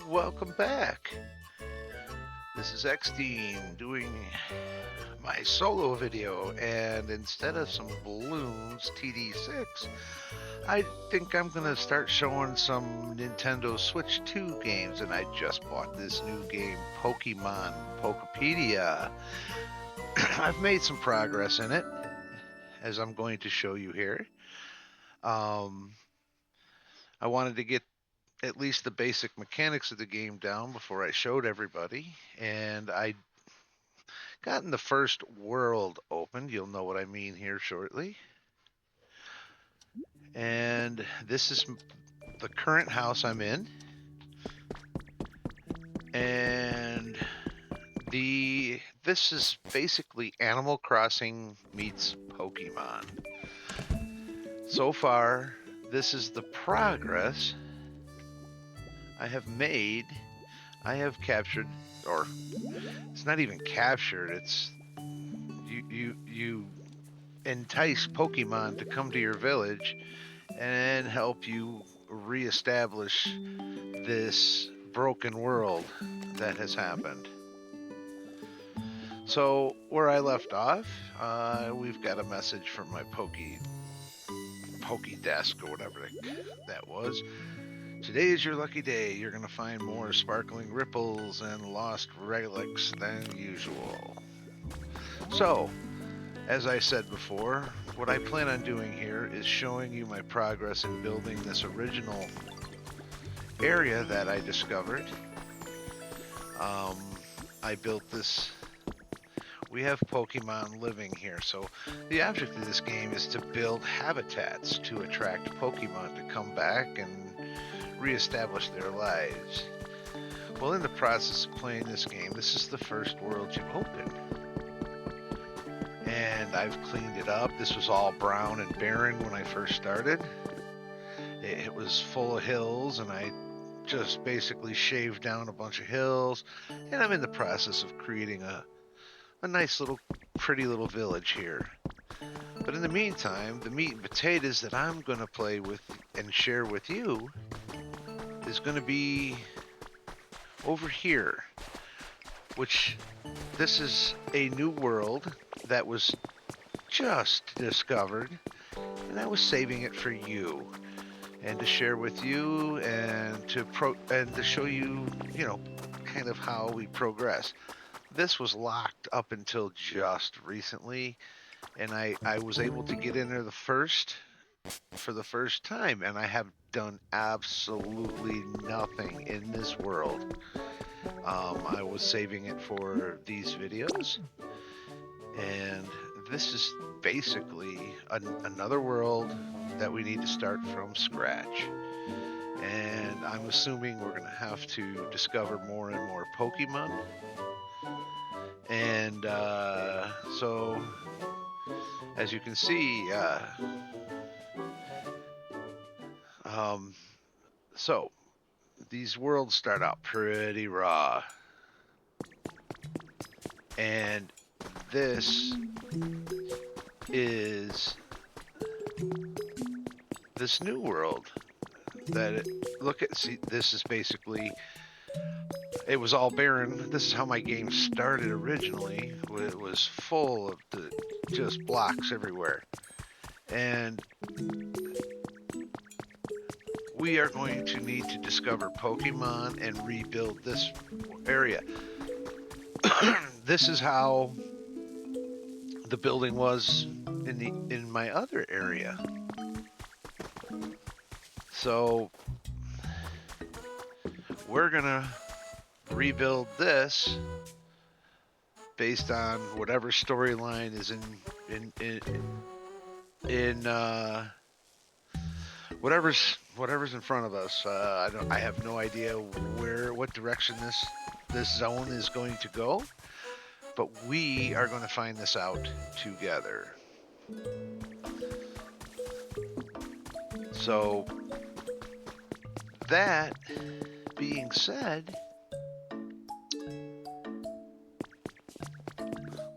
Welcome back. This is Xdein doing my solo video, and instead of some balloons TD6, I think I'm gonna start showing some Nintendo Switch 2 games, and I just bought this new game, Pokemon Pokopia. I've made some progress in it, as I'm going to show you here. Um, I wanted to get at least the basic mechanics of the game down before I showed everybody, and I gotten the first world opened. You'll know what I mean here shortly. And this is the current house I'm in. And this is basically Animal Crossing meets Pokemon. So far, this is the progress I have made. I have captured, or it's not even captured, it's you entice Pokemon to come to your village and help you reestablish this broken world that has happened. So where I left off, we've got a message from my Poke desk or whatever that was. Today is your lucky day. You're going to find more sparkling ripples and lost relics than usual. So, as I said before, what I plan on doing here is showing you my progress in building this original area that I discovered. I built this. We have Pokemon living here, so the object of this game is to build habitats to attract Pokemon to come back and reestablish their lives. Well, in the process of playing this game, this is the first world you open. And I've cleaned it up. This was all brown and barren when I first started. It was full of hills, and I just basically shaved down a bunch of hills, and I'm in the process of creating a nice little, pretty little village here. But in the meantime, the meat and potatoes that I'm going to play with and share with you is going to be over here, which this is a new world that was just discovered, and I was saving it for you and to share with you and to show you, kind of how we progress. This was locked up until just recently, and I was able to get in there for the first time, and I have done absolutely nothing in this world. I was saving it for these videos, and this is basically another world that we need to start from scratch. And I'm assuming we're going to have to discover more and more Pokemon. And so, as you can see, um, so these worlds start out pretty raw. And this is this new world see, this is basically, it was all barren. This is how my game started originally. It was full of just blocks everywhere. And we are going to need to discover Pokemon and rebuild this area. This is how the building was in my other area. So we're gonna rebuild this based on whatever storyline is in whatever's in front of us. I have no idea what direction this zone is going to go, but we are going to find this out together. So that being said,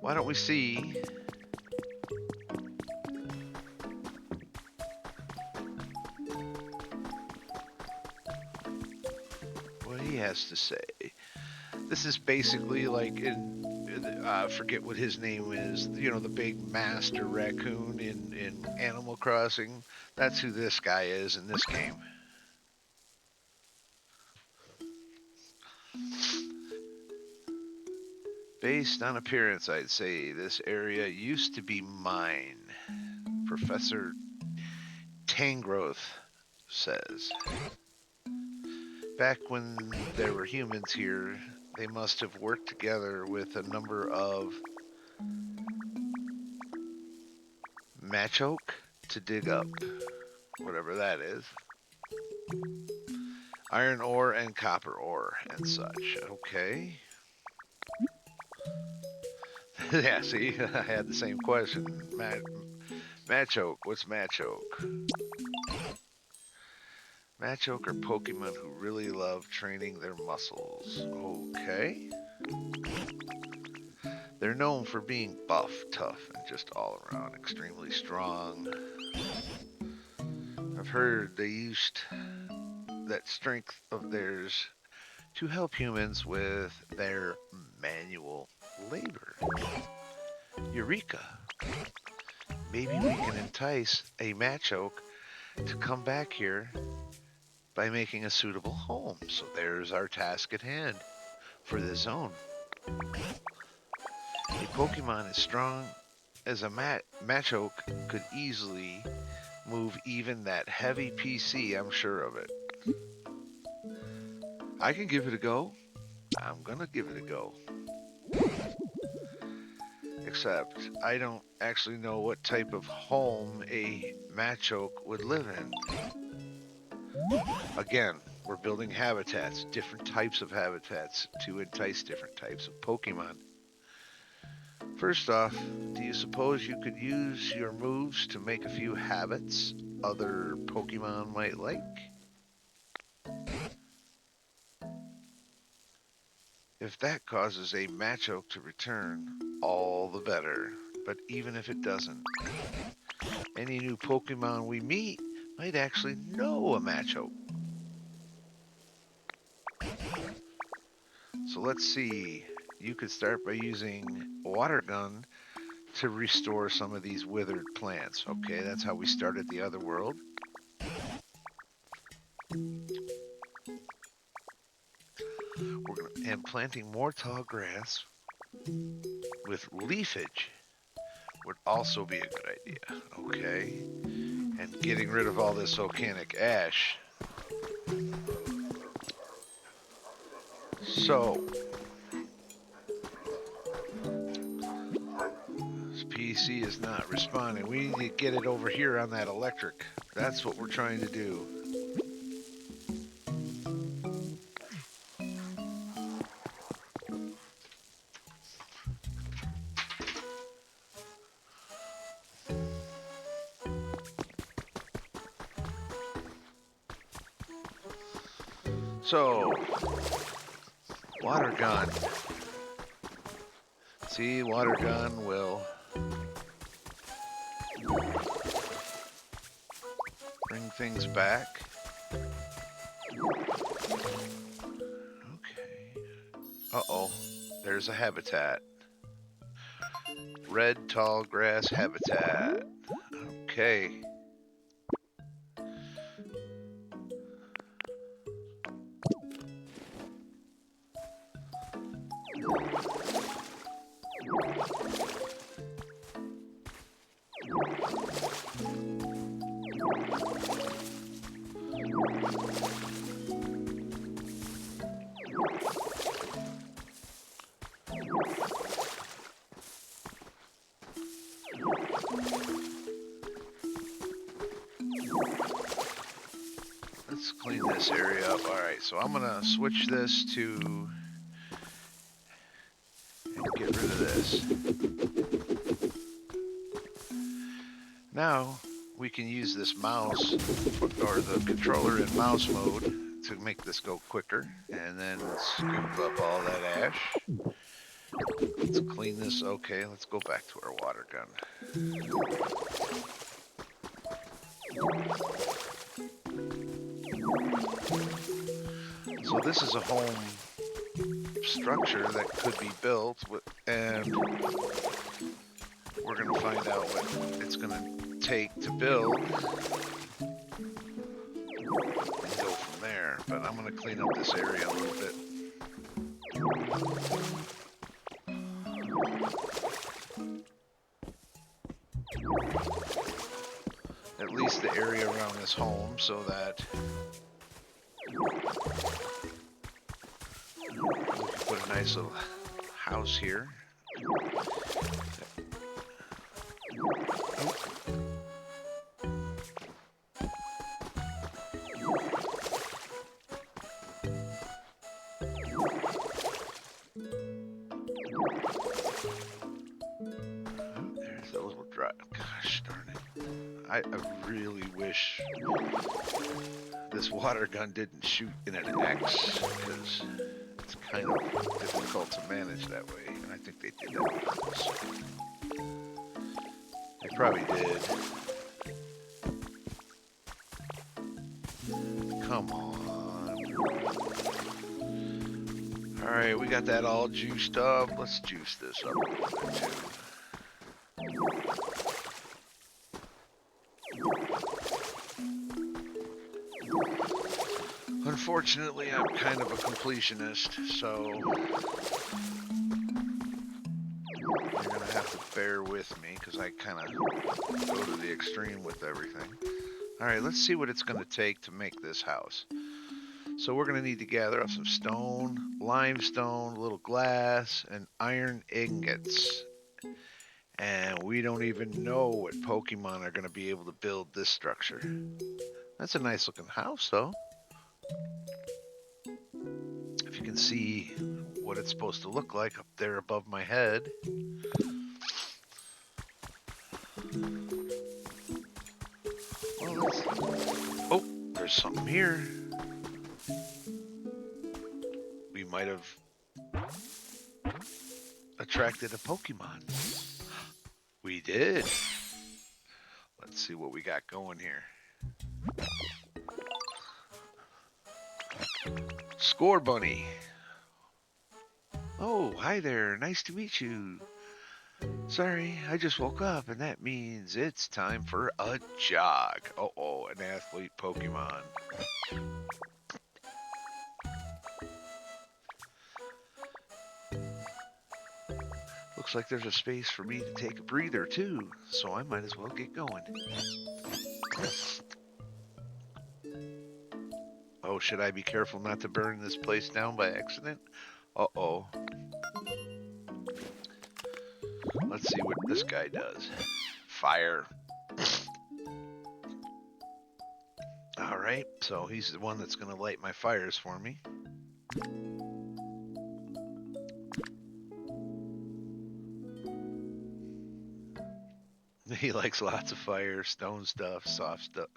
why don't we see he has to say. This is basically like I forget what his name is. You know, the big master raccoon in Animal Crossing. That's who this guy is in this game. Based on appearance, I'd say this area used to be mine. Professor Tangrowth says. Back when there were humans here, they must have worked together with a number of machoke to dig up whatever that is. Iron ore and copper ore and such. Okay. Yeah, see, I had the same question. Machoke, what's machoke? Machoke are Pokemon who really love training their muscles. Okay. They're known for being buff, tough, and just all around extremely strong. I've heard they used that strength of theirs to help humans with their manual labor. Eureka! Maybe we can entice a Machoke to come back here by making a suitable home. So there's our task at hand for this zone. A Pokemon as strong as a Machoke could easily move even that heavy PC, I'm sure of it. I can give it a go. I'm gonna give it a go. Except I don't actually know what type of home a Machoke would live in. Again, we're building habitats, different types of habitats to entice different types of Pokemon. First off, do you suppose you could use your moves to make a few habits other Pokemon might like? If that causes a Machoke to return, all the better. But even if it doesn't, any new Pokemon we meet might actually know a Machoke. So let's see. You could start by using Water Gun to restore some of these withered plants. Okay, that's how we started the other world. And planting more tall grass with leafage would also be a good idea. Okay, and getting rid of all this volcanic ash. So, this PC is not responding. We need to get it over here on that electric. That's what we're trying to do. So, water gun. See, water gun will bring things back. Okay. Uh-oh, there's a habitat. Red tall grass habitat. Okay. Let's clean this area up. Alright, so I'm gonna switch this to and get rid of this. Now we can use this mouse or the controller in mouse mode to make this go quicker, and then scoop up all that ash. Let's clean this. Okay, let's go back to our water gun. So So this is a home structure that could be built, and we're going to find out what it's going to take to build and go from there. But I'm going to clean up this area a little bit. At least the area around this home, so that we can put a nice little house here. There's a little drop. Gosh darn it. I really wish this water gun didn't shoot in an X, because it's kind of difficult to manage that way, and I think they did that on purpose. They probably did. Come on. Alright, we got that all juiced up. Let's juice this up a little bit too. Unfortunately, I'm kind of a completionist, so you're gonna have to bear with me, because I kind of go to the extreme with everything. Alright, let's see what it's gonna take to make this house. So we're gonna need to gather up some stone, limestone, a little glass, and iron ingots. And we don't even know what Pokemon are gonna be able to build this structure. That's a nice looking house, though. If you can see what it's supposed to look like up there above my head. Well, oh, there's something here. We might have attracted a Pokemon. We did. Let's see what we got going here. Score Bunny. Oh, hi there. Nice to meet you. Sorry, I just woke up, and that means it's time for a jog. Uh-oh, an athlete Pokemon. Looks like there's a space for me to take a breather, too, so I might as well get going. Oh, should I be careful not to burn this place down by accident? Uh-oh. Let's see what this guy does. Fire. Alright, so he's the one that's going to light my fires for me. He likes lots of fire, stone stuff, soft stuff.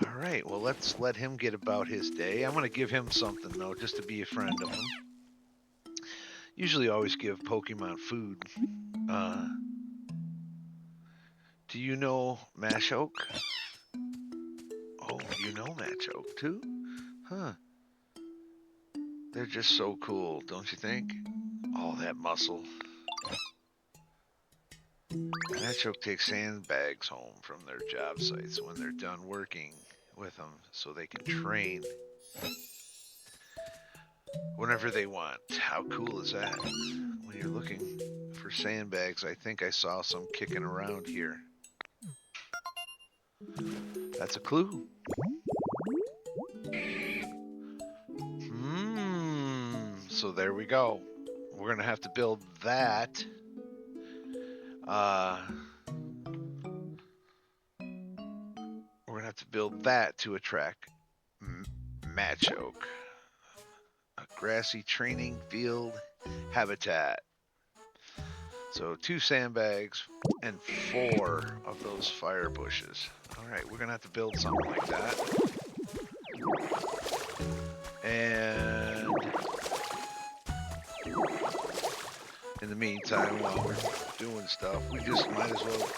Alright, well, let's let him get about his day. I'm going to give him something, though, just to be a friend of him. Usually always give Pokemon food. Do you know Machoke? Oh, you know Machoke, too? Huh. They're just so cool, don't you think? All that muscle. Machoke takes sandbags home from their job sites when they're done working with them, so they can train whenever they want. How cool is that? When you're looking for sandbags, I think I saw some kicking around here. That's a clue. So there we go. We're gonna have to build that. We're gonna have to build that to attract Machoke. A grassy training field habitat. So 2 sandbags and 4 of those fire bushes. Alright, we're gonna have to build something like that. And in the meantime, while we're doing stuff, we just might as well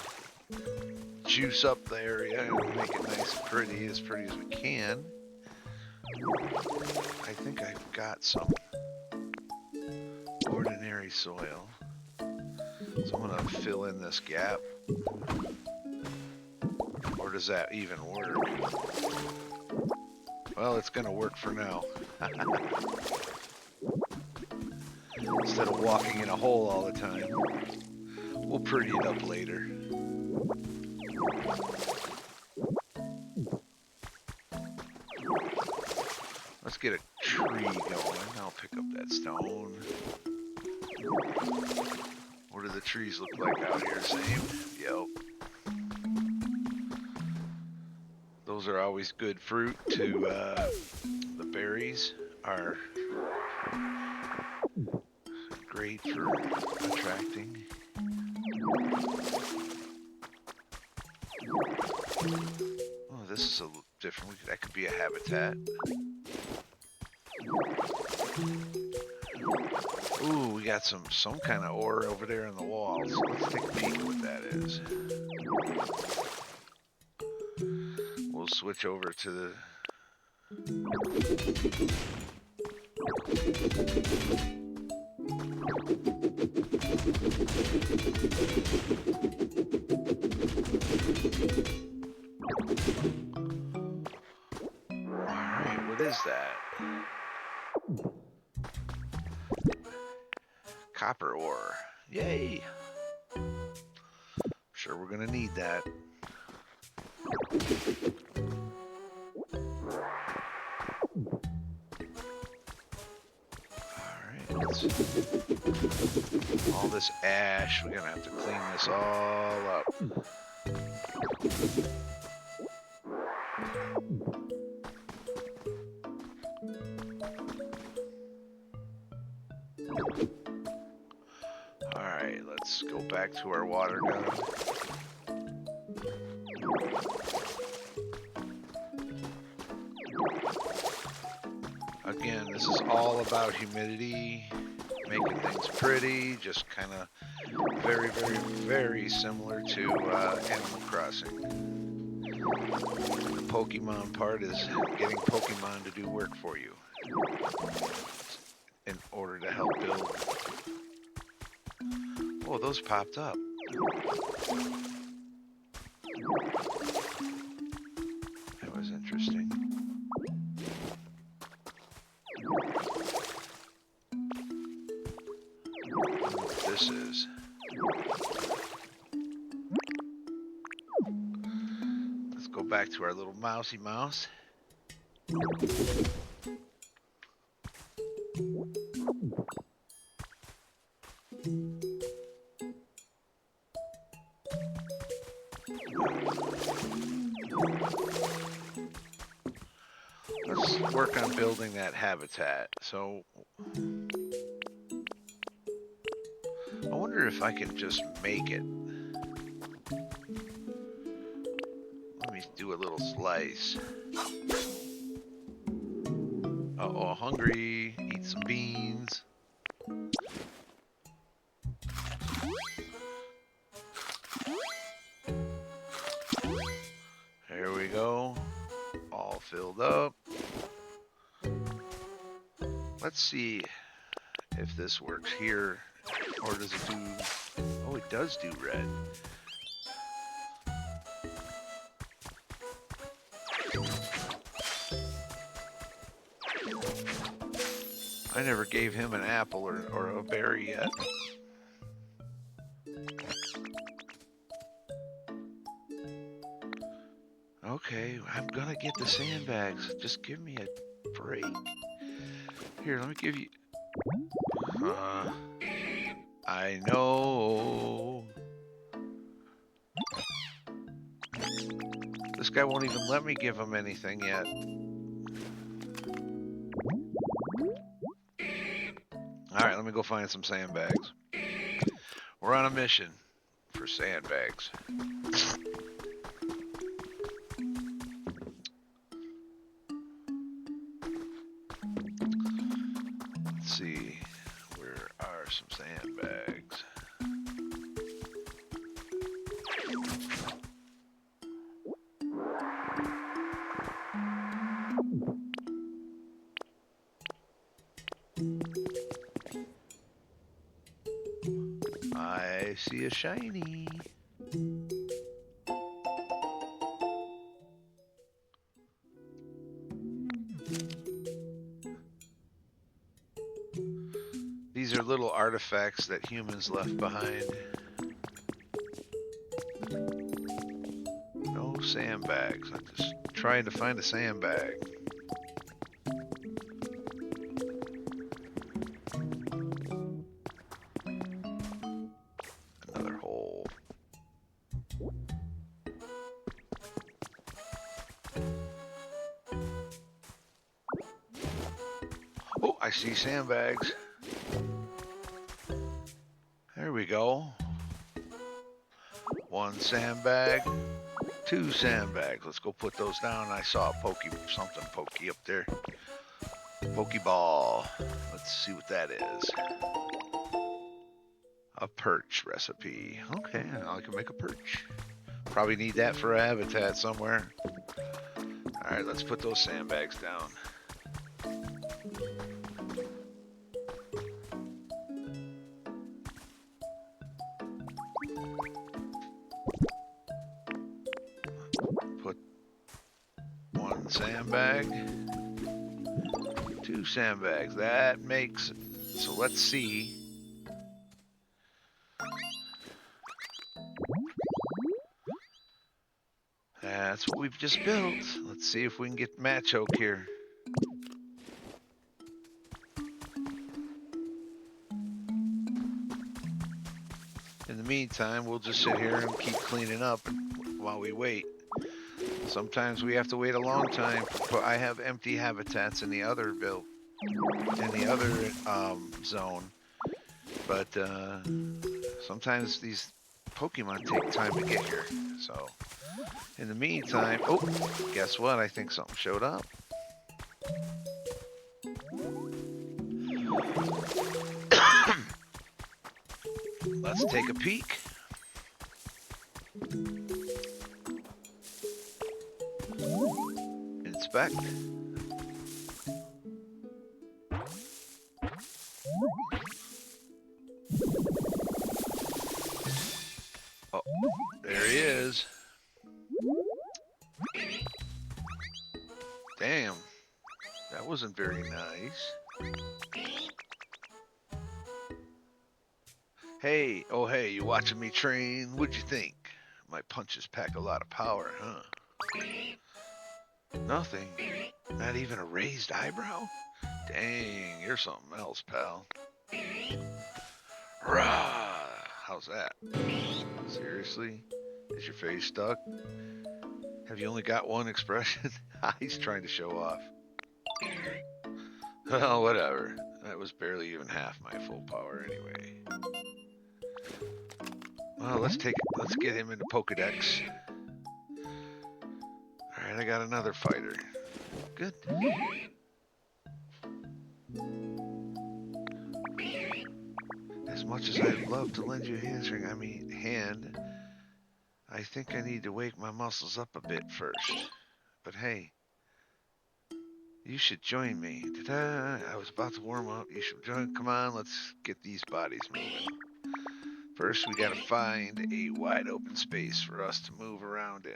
juice up the area and make it nice and pretty as we can. I've got some ordinary soil. So I'm gonna fill in this gap. Or does that even work? Well, it's gonna work for now. Instead of walking in a hole all the time. We'll pretty it up later. Let's get a tree going. I'll pick up that stone. What do the trees look like out here? Same? Yep. Those are always good fruit to, the berries are great for attracting. Oh, this is a little different. That could be a habitat. Ooh, we got some kind of ore over there in the walls. Let's take a peek at what that is. We'll switch over to the... Alright, what is that? Copper ore. Yay! Sure, we're gonna need that. Alright, all this ash, we're gonna have to clean this all up. Alright, let's go back to our water gun. Again, this is all about humidity, making things pretty, just kind of very, very, very similar to Animal Crossing. The Pokemon part is getting Pokemon to do work for you in order to help build. Oh, those popped up. That was interesting. This is. Let's go back to our little mousy mouse. Let's work on building that habitat. So I wonder if I can just make it. Let me do a little slice. Uh-oh, hungry. Eat some beans. There we go. All filled up. Let's see if this works here. Or does it do... Oh, it does do red. I never gave him an apple or a berry yet. Okay, I'm gonna get the sandbags. Just give me a break. Here, let me give you... I know. This guy won't even let me give him anything yet. Alright, let me go find some sandbags. We're on a mission for sandbags. Let's see, where are some sandbags? I see a shiny. These are little artifacts that humans left behind. No sandbags. I'm just trying to find a sandbag. Another hole. Oh, I see sandbags. There we go. One sandbag, two sandbags. Let's go put those down. I saw a something pokey up there. Pokeball. Let's see what that is. A perch recipe. Okay, I can make a perch. Probably need that for a habitat somewhere. Alright, let's put those sandbags down. Put one sandbag, two sandbags. That makes it. So let's see. That's what we've just built. Let's see if we can get match oak here. In the meantime, we'll just sit here and keep cleaning up while we wait. Sometimes we have to wait a long time. I have empty habitats in the other zone, but sometimes these Pokemon take time to get here. So, in the meantime, oh, guess what? I think something showed up. Let's take a peek. Inspect. Oh, there he is. Damn, that wasn't very nice. Hey, oh hey, you watching me train? What'd you think? My punches pack a lot of power, huh? Nothing? Not even a raised eyebrow? Dang, you're something else, pal. Rah! How's that? Seriously? Is your face stuck? Have you only got one expression? He's trying to show off. Well, whatever. That was barely even half my full power anyway. Well, let's get him into Pokedex. Alright, I got another fighter. Good. As much as I'd love to lend you a hand, I think I need to wake my muscles up a bit first. But hey, you should join me. I was about to warm up. You should join. Come on, let's get these bodies moving. First, we gotta find a wide open space for us to move around in.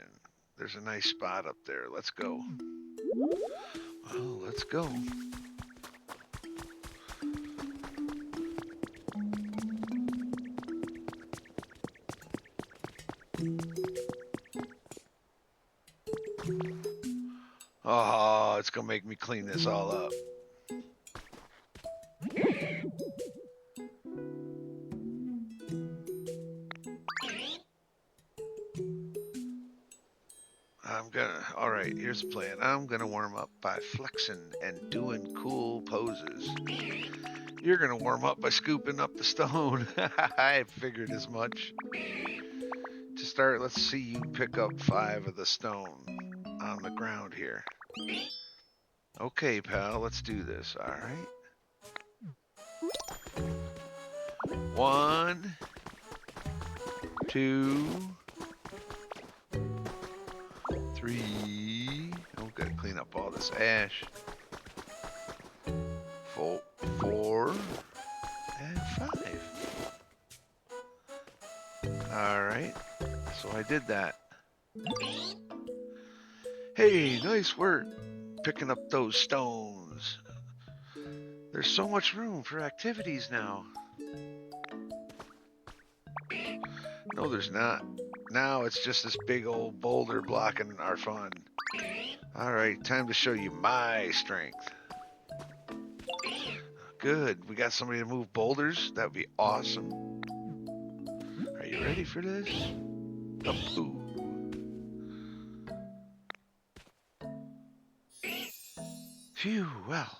There's a nice spot up there. Let's go. Well, let's go. Oh, it's gonna make me clean this all up. Alright, here's the plan. I'm gonna warm up by flexing and doing cool poses. You're gonna warm up by scooping up the stone. I figured as much. To start, let's see you pick up 5 of the stone on the ground here. Okay, pal, let's do this, alright? 1, 2, 3. Oh, gotta clean up all this ash. 4. right, so I did that. Hey, nice work picking up those stones. There's so much room for activities now. No, there's not. Now it's just this big old boulder blocking our fun. All right, time to show you my strength. Good. We got somebody to move boulders. That would be awesome. Are you ready for this? Up, ooh. Phew, well,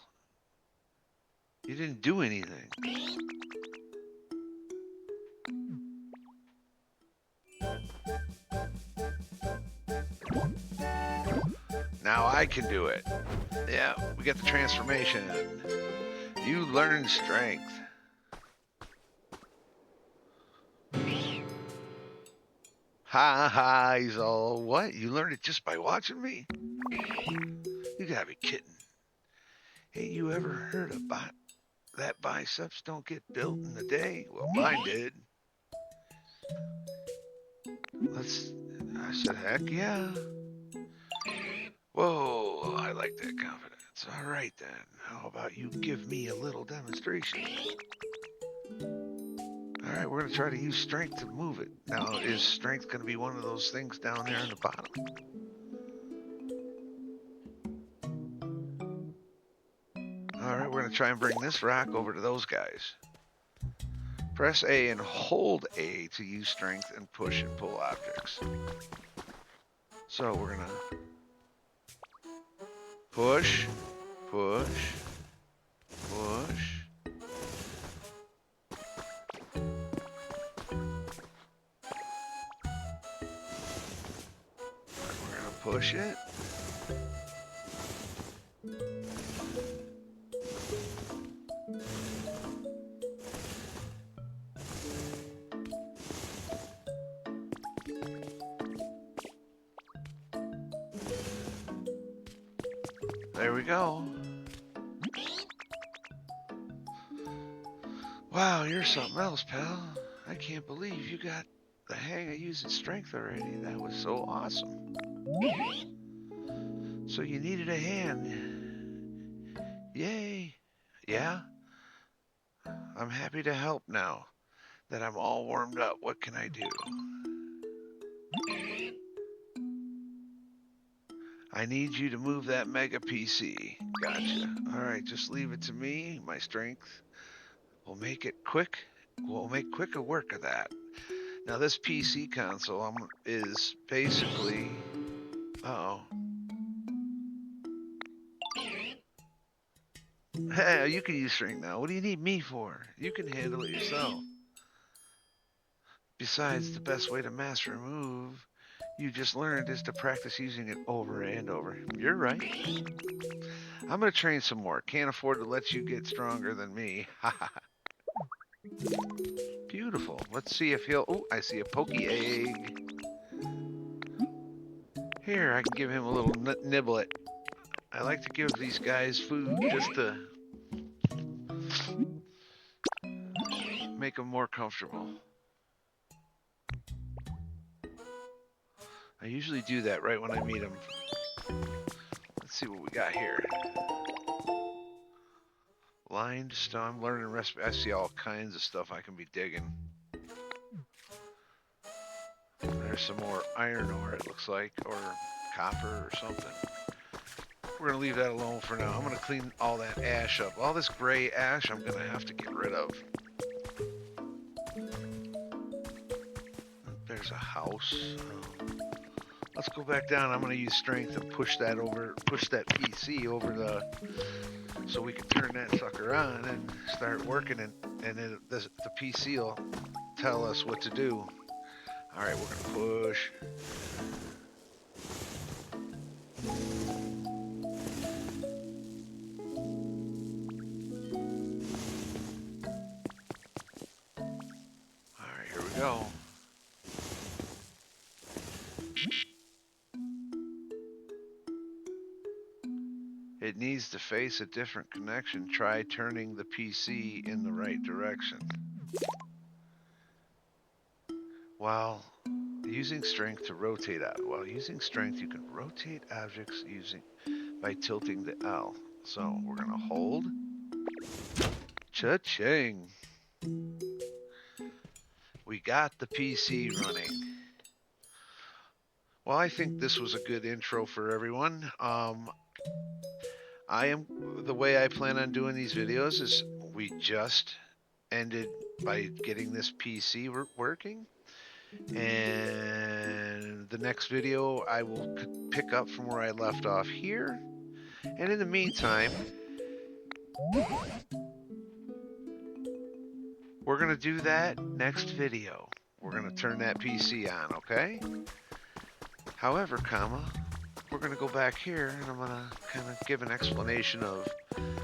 you didn't do anything. Now I can do it. Yeah, we got the transformation. You learn strength. Ha ha, he's all, what? You learned it just by watching me? You gotta be kidding. Ain't you ever heard of that biceps don't get built in a day? Well, mine did. I said, heck yeah. Whoa, I like that confidence. All right then, how about you give me a little demonstration? All right, we're gonna try to use strength to move it. Now, is strength gonna be one of those things down there in the bottom? All right, we're gonna try and bring this rock over to those guys. Press A and hold A to use strength and push and pull objects. So we're gonna push, push, push. We're gonna push it. There we go. Wow, you're something else, pal. I can't believe you got the hang of using strength already. That was so awesome. So you needed a hand. Yay. Yeah? I'm happy to help now that I'm all warmed up. What can I do? I need you to move that mega PC. Gotcha. All right, just leave it to me. My strength will make it quick. We'll make quicker work of that. Now this PC console is basically... Uh-oh. Hey, you can use strength now. What do you need me for? You can handle it yourself. Besides, the best way to master a move you just learned is to practice using it over and over. You're right. I'm going to train some more. Can't afford to let you get stronger than me. Beautiful. Let's see if he'll... Oh, I see a pokey egg. Here, I can give him a little niblet. I like to give these guys food just to make them more comfortable. I usually do that right when I meet them. Let's see what we got here. Lined stone. I'm learning recipe. I see all kinds of stuff I can be digging. There's some more iron ore, it looks like, or copper or something. We're going to leave that alone for now. I'm going to clean all that ash up. All this gray ash I'm going to have to get rid of. There's a house. Let's go back down. I'm going to use strength and push that PC over so we can turn that sucker on and start working, and then the PC will tell us what to do. All right, we're going to push. All right, here we go. It needs to face a different connection. Try turning the PC in the right direction. while using strength to rotate out. While using strength, you can rotate objects using by tilting the L. So we're gonna hold. Cha-ching! We got the PC running. Well, I think this was a good intro for everyone. The way I plan on doing these videos is we just ended by getting this PC working. And the next video, I will pick up from where I left off here. And in the meantime, we're going to do that next video. We're going to turn that PC on, okay? However, we're going to go back here and I'm going to kind of give an explanation of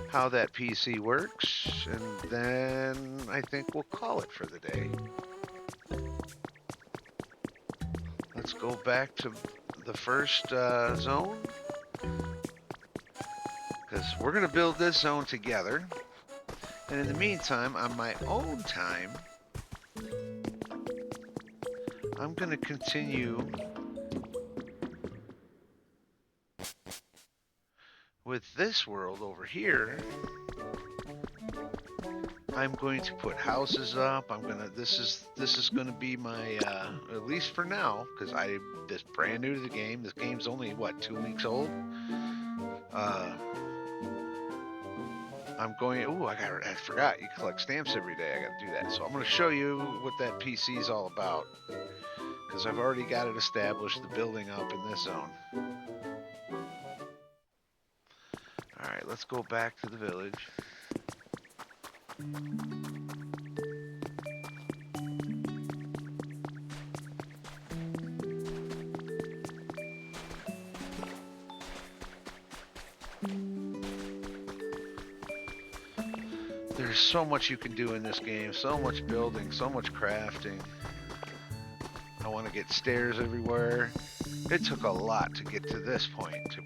how that PC works. And then I think we'll call it for the day. Let's go back to the first zone. Because we're going to build this zone together. And in the meantime, on my own time, I'm going to continue with this world over here. I'm going to put houses up. This is going to be my at least for now, because this brand new to the game. This game's only what, 2 weeks old. I forgot you collect stamps every day. I got to do that. So I'm going to show you what that PC is all about, because I've already got it established, the building up in this zone. All right, let's go back to the village. There's so much you can do in this game, so much building, so much crafting. I want to get stairs everywhere. It took a lot to get to this point, to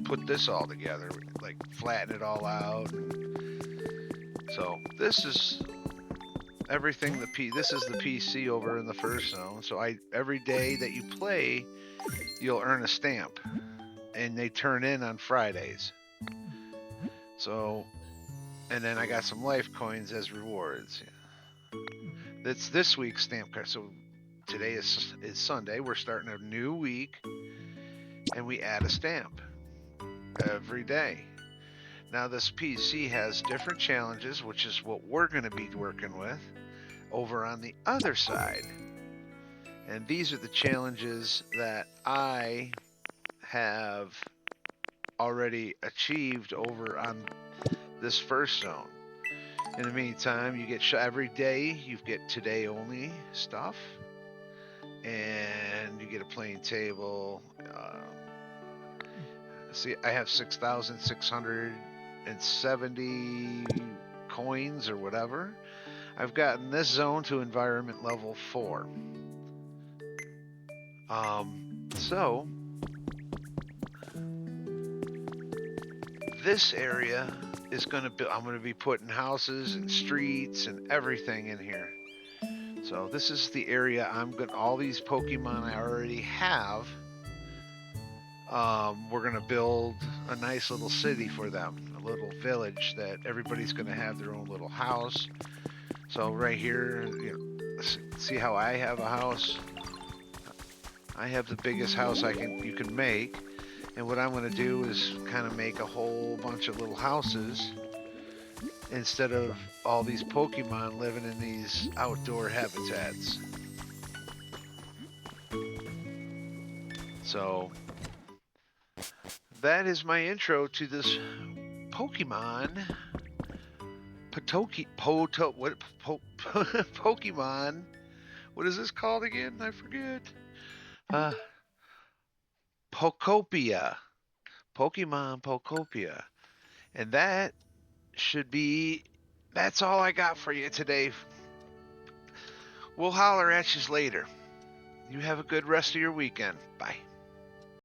put this all together, like flatten it all out. So this is everything. This is the PC over in the first zone. So every day that you play, you'll earn a stamp, and they turn in on Fridays. So, and then I got some life coins as rewards. That's this week's stamp card. So today is Sunday. We're starting a new week, and we add a stamp every day. Now this PC has different challenges, which is what we're going to be working with over on the other side. And these are the challenges that I have already achieved over on this first zone. In the meantime, you get every day, you get today only stuff, and you get a plain table. See, I have 6,670 coins or whatever. I've gotten this zone to environment level 4. So this area is I'm going to be putting houses and streets and everything in here. So this is the area all these Pokemon I already have. We're going to build a nice little city for them, a little village that everybody's going to have their own little house. So right here, see how I have a house? I have the biggest house you can make. And what I'm going to do is kind of make a whole bunch of little houses instead of all these Pokemon living in these outdoor habitats. So that is my intro to this Pokemon. Pokemon. What is this called again? I forget. Pokopia. Pokemon Pokopia. And that's all I got for you today. We'll holler at you later. You have a good rest of your weekend. Bye.